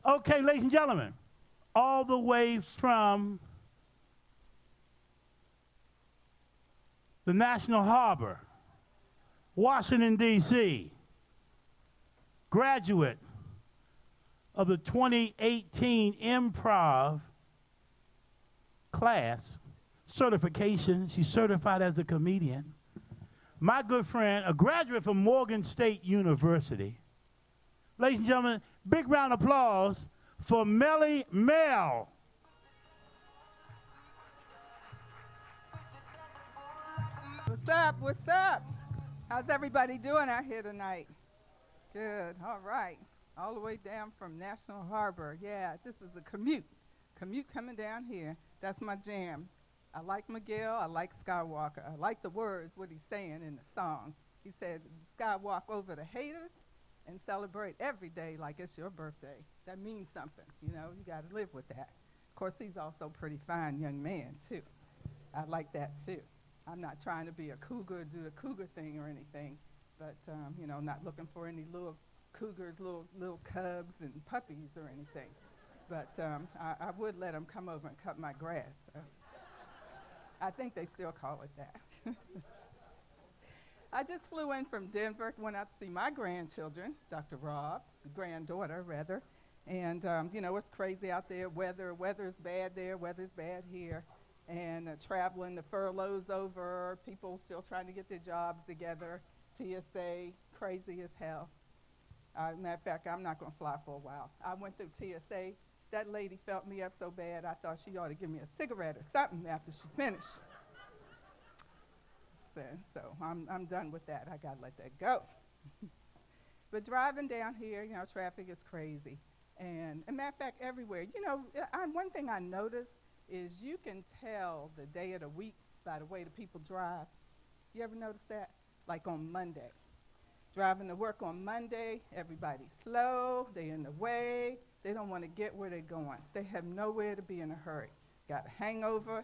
Okay, ladies and gentlemen, all the way from the National Harbor, Washington, D.C., graduate of the 2018 Improv class, certification. She's certified as a comedian. My good friend, a graduate from Morgan State University. Ladies and gentlemen, big round of applause for Melly Mel. What's up? What's up? How's everybody doing out here tonight? Good. All right. All the way down from National Harbor. Yeah, this is a commute. Commute coming down here. That's my jam. I like Miguel. I like Skywalker. I like the words, what he's saying in the song. He said, skywalk over the haters and celebrate every day like it's your birthday. That means something, you know. You got to live with that. Of course, he's also a pretty fine young man, too. I like that, too. I'm not trying to be a cougar, do the cougar thing or anything, but, you know, not looking for any little cougars, little cubs and puppies or anything. But I would let them come over and cut my grass. I think they still call it that. I just flew in from Denver, went out to see my grandchildren, Dr. Rob, granddaughter, rather. And, you know, it's crazy out there. Weather's bad there, weather's bad here. And traveling, the furlough's over, people still trying to get their jobs together. TSA, crazy as hell. Matter of fact, I'm not going to fly for a while. I went through TSA. That lady felt me up so bad, I thought she ought to give me a cigarette or something after she finished. So I'm done with that. I got to let that go. But driving down here, you know, traffic is crazy. And matter of fact, everywhere. You know, one thing I noticed is you can tell the day of the week by the way the people drive. You ever notice that? Like on Monday. Driving to work on Monday, everybody's slow, they're in the way, they don't want to get where they're going. They have nowhere to be in a hurry. Got a hangover,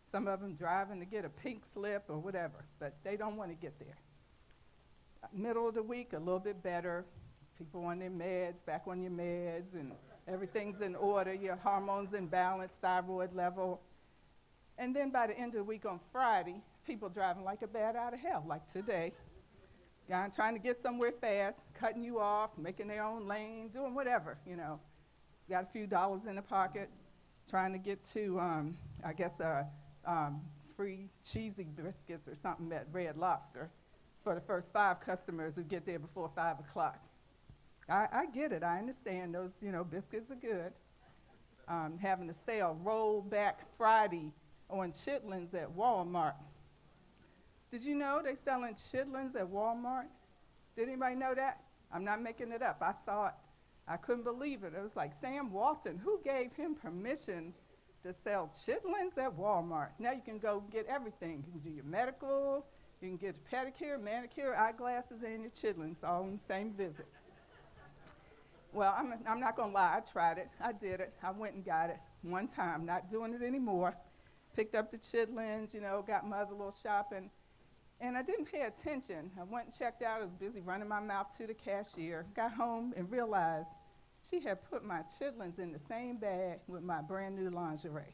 some of them driving to get a pink slip or whatever, but they don't want to get there. Middle of the week, a little bit better. People on their meds, back on your meds, and everything's in order, your hormones in balance, thyroid level. And then by the end of the week on Friday, people driving like a bat out of hell, like today. Guy trying to get somewhere fast, cutting you off, making their own lane, doing whatever, you know. Got a few dollars in the pocket, trying to get to, I guess, free cheesy biscuits or something at Red Lobster for the first 5 customers who get there before 5 o'clock. I get it. I understand those, you know, biscuits are good. Having a sale roll back Friday on chitlins at Walmart. Did you know they selling chitlins at Walmart? Did anybody know that? I'm not making it up. I saw it. I couldn't believe it. It was like Sam Walton. Who gave him permission to sell chitlins at Walmart? Now you can go get everything. You can do your medical, you can get a pedicure, manicure, eyeglasses, and your chitlins all in the same visit. Well, I'm not going to lie. I tried it. I did it. I went and got it one time. Not doing it anymore. Picked up the chitlins, you know, got my other little shopping. And I didn't pay attention. I went and checked out. I was busy running my mouth to the cashier. Got home and realized she had put my chitlins in the same bag with my brand new lingerie.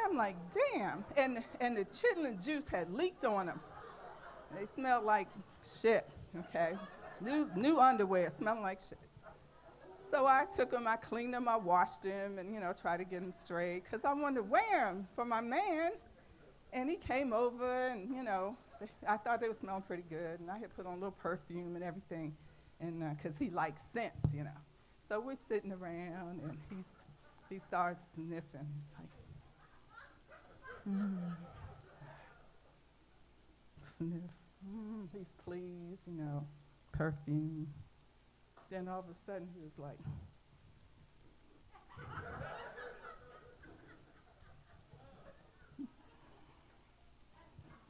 I'm like, damn. And the chitlin juice had leaked on them. They smelled like shit, okay? New underwear, smelling like shit. So I took them, I cleaned them, I washed them, and, you know, tried to get them straight, because I wanted to wear them for my man. And he came over, and, you know, I thought they were smelling pretty good, and I had put on a little perfume and everything, and because he likes scents, you know. So we're sitting around, and he starts sniffing. He's like, sniff. He's pleased, you know, perfume. Then all of a sudden, he was like,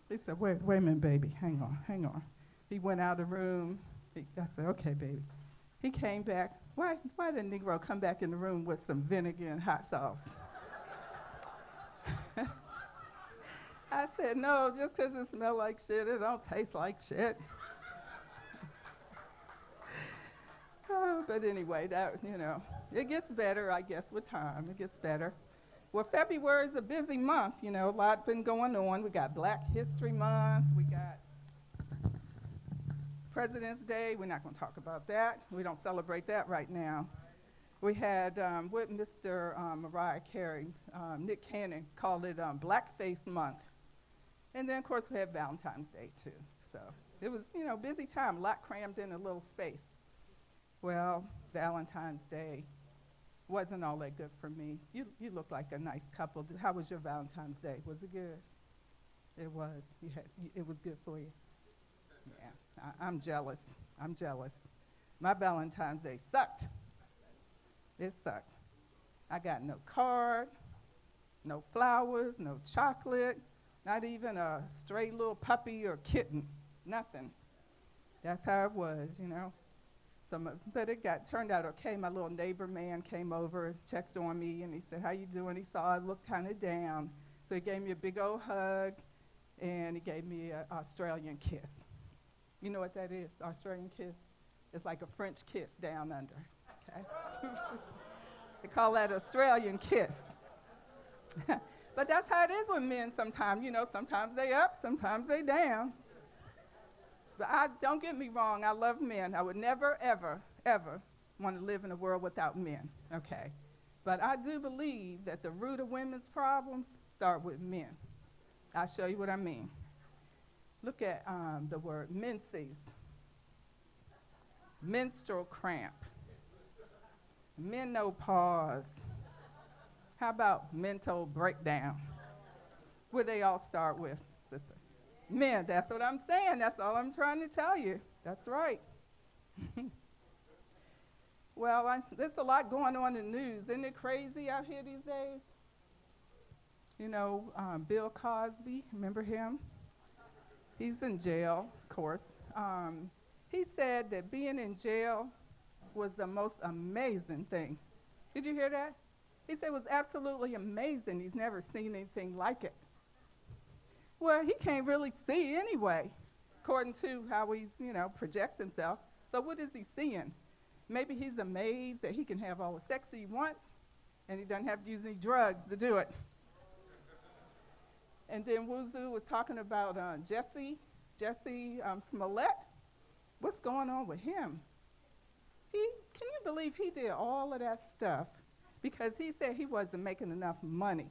he said, wait a minute, baby, hang on. He went out of the room. I said, okay, baby. He came back. Why did the Negro come back in the room with some vinegar and hot sauce? I said, no, just because it smells like shit, it don't taste like shit. Oh, But anyway, that, it gets better, I guess, with time. It gets better. Well, February is a busy month, a lot been going on. We got Black History Month. We got President's Day. We're not going to talk about that. We don't celebrate that right now. We had, with Mr. Mariah Carey, Nick Cannon called it Blackface Month. And then, of course, we had Valentine's Day, too. So it was, busy time, a lot crammed in a little space. Well, Valentine's Day wasn't all that good for me. You look like a nice couple. How was your Valentine's Day? Was it good? It was. It was good for you? Yeah, I'm jealous. I'm jealous. My Valentine's Day sucked. It sucked. I got no card, no flowers, no chocolate, not even a stray little puppy or kitten, nothing. That's how it was, but it turned out okay. My little neighbor man came over, checked on me, and he said, "How you doing?" He saw I looked kind of down. So he gave me a big old hug, and he gave me an Australian kiss. You know what that is, Australian kiss? It's like a French kiss down under, okay? They call that Australian kiss. But that's how it is with men sometimes. Sometimes they up, sometimes they down. But don't get me wrong, I love men. I would never, ever, ever want to live in a world without men, okay? But I do believe that the root of women's problems start with men. I'll show you what I mean. Look at the word menses. Menstrual cramp. Menopause. How about mental breakdown? What do they all start with, sister? Men, that's what I'm saying. That's all I'm trying to tell you. That's right. Well, there's a lot going on in the news. Isn't it crazy out here these days? Bill Cosby, remember him? He's in jail, of course. He said that being in jail was the most amazing thing. Did you hear that? He said it was absolutely amazing. He's never seen anything like it. Well, he can't really see anyway, according to how he, projects himself. So what is he seeing? Maybe he's amazed that he can have all the sex he wants, and he doesn't have to use any drugs to do it. And then Wuzu was talking about Jesse Smollett. What's going on with him? Can you believe he did all of that stuff because he said he wasn't making enough money?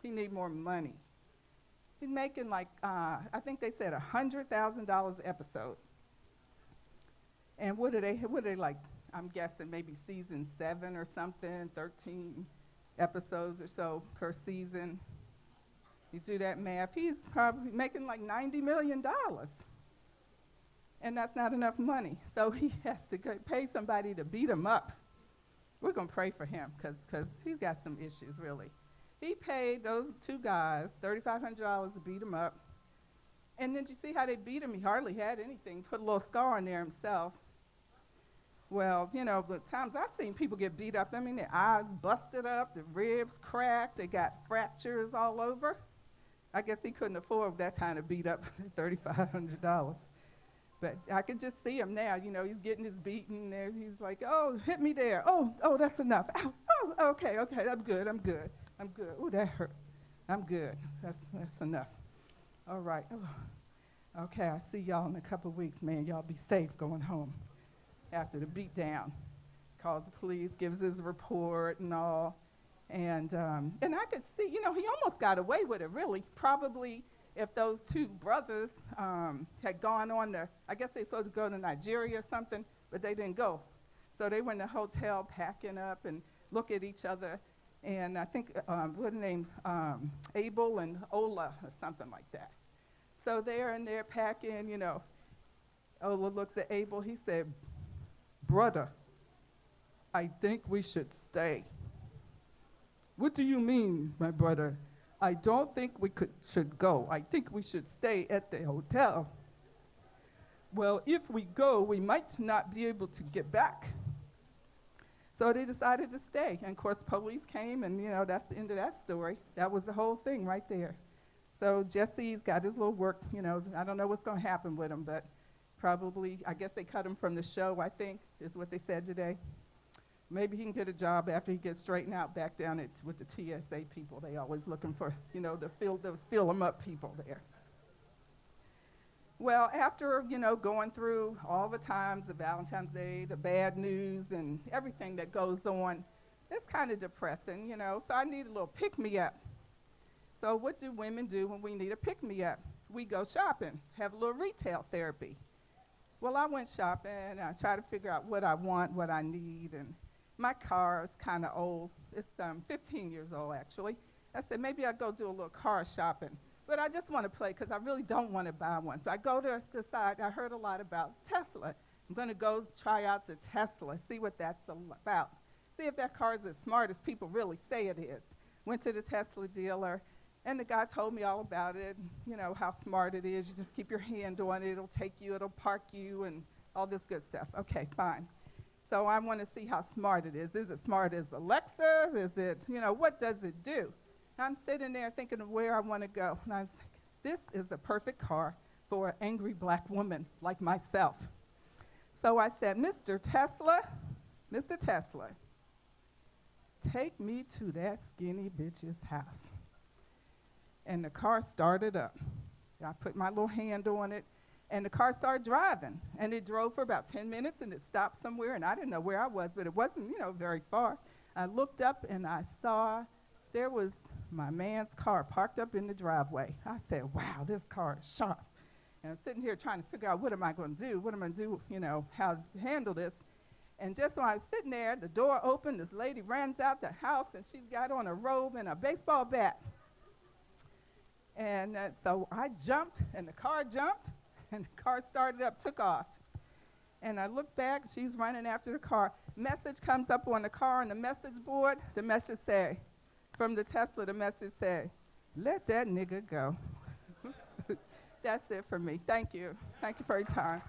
He need more money. He's making I think they said $100,000 episode. And what are they like? I'm guessing maybe season 7 or something, 13 episodes or so per season. You do that math, he's probably making like $90 million. And that's not enough money. So he has to pay somebody to beat him up. We're going to pray for him because he's got some issues, really. He paid those 2 guys $3,500 to beat him up. And then you see how they beat him? He hardly had anything, put a little scar on there himself. Well, the times I've seen people get beat up, their eyes busted up, the ribs cracked, they got fractures all over. I guess he couldn't afford that kind of beat up for $3,500. But I can just see him now, he's getting his beating there. He's like, "Oh, hit me there. Oh, that's enough. Ow, oh, okay, I'm good. Oh, that hurt. I'm good. That's enough. All right. Oh. Okay, I see y'all in a couple of weeks, man. Y'all be safe going home after the beat down." Calls the police, gives his report and all. And I could see, he almost got away with it, really. Probably if those 2 brothers had gone on I guess they were supposed to go to Nigeria or something, but they didn't go. So they were in the hotel packing up and look at each other. And I think, what are the names? Abel and Ola or something like that. So they're in there packing, Ola looks at Abel. He said, "Brother, I think we should stay." "What do you mean, my brother?" "I don't think we should go. I think we should stay at the hotel." "Well, if we go, we might not be able to get back." So they decided to stay. And of course, police came, and that's the end of that story. That was the whole thing right there. So Jesse's got his little work, I don't know what's going to happen with him, but probably, I guess they cut him from the show, I think, is what they said today. Maybe he can get a job after he gets straightened out back down with the TSA people. They always looking for, to fill them up people there. Well, after, going through all the times, the Valentine's Day, the bad news, and everything that goes on, it's kind of depressing, so I need a little pick-me-up. So what do women do when we need a pick-me-up? We go shopping, have a little retail therapy. Well, I went shopping, and I tried to figure out what I want, what I need, and my car is kind of old. It's 15 years old, actually. I said, maybe I'll go do a little car shopping. But I just want to play because I really don't want to buy one. But I go to the side. I heard a lot about Tesla. I'm going to go try out the Tesla, see what that's about. See if that car is as smart as people really say it is. Went to the Tesla dealer, and the guy told me all about it, how smart it is. You just keep your hand on it. It'll take you. It'll park you and all this good stuff. Okay, fine. So I want to see how smart it is. Is it smart as Alexa? Is it, what does it do? I'm sitting there thinking of where I want to go. And I was like, this is the perfect car for an angry black woman like myself. So I said, Mr. Tesla, take me to that skinny bitch's house. And the car started up. I put my little hand on it, and the car started driving. And it drove for about 10 minutes, and it stopped somewhere, and I didn't know where I was, but it wasn't, very far. I looked up, and I saw there was my man's car parked up in the driveway. I said, wow, this car is sharp. And I'm sitting here trying to figure out what am I going to do, how to handle this. And just when I was sitting there, the door opened, this lady runs out the house, and she's got on a robe and a baseball bat. And so I jumped, and the car jumped, and the car started up, took off. And I looked back, she's running after the car. Message comes up on the car on the message board. The message said, from the Tesla, the message said, let that nigga go. That's it for me. Thank you. Thank you for your time.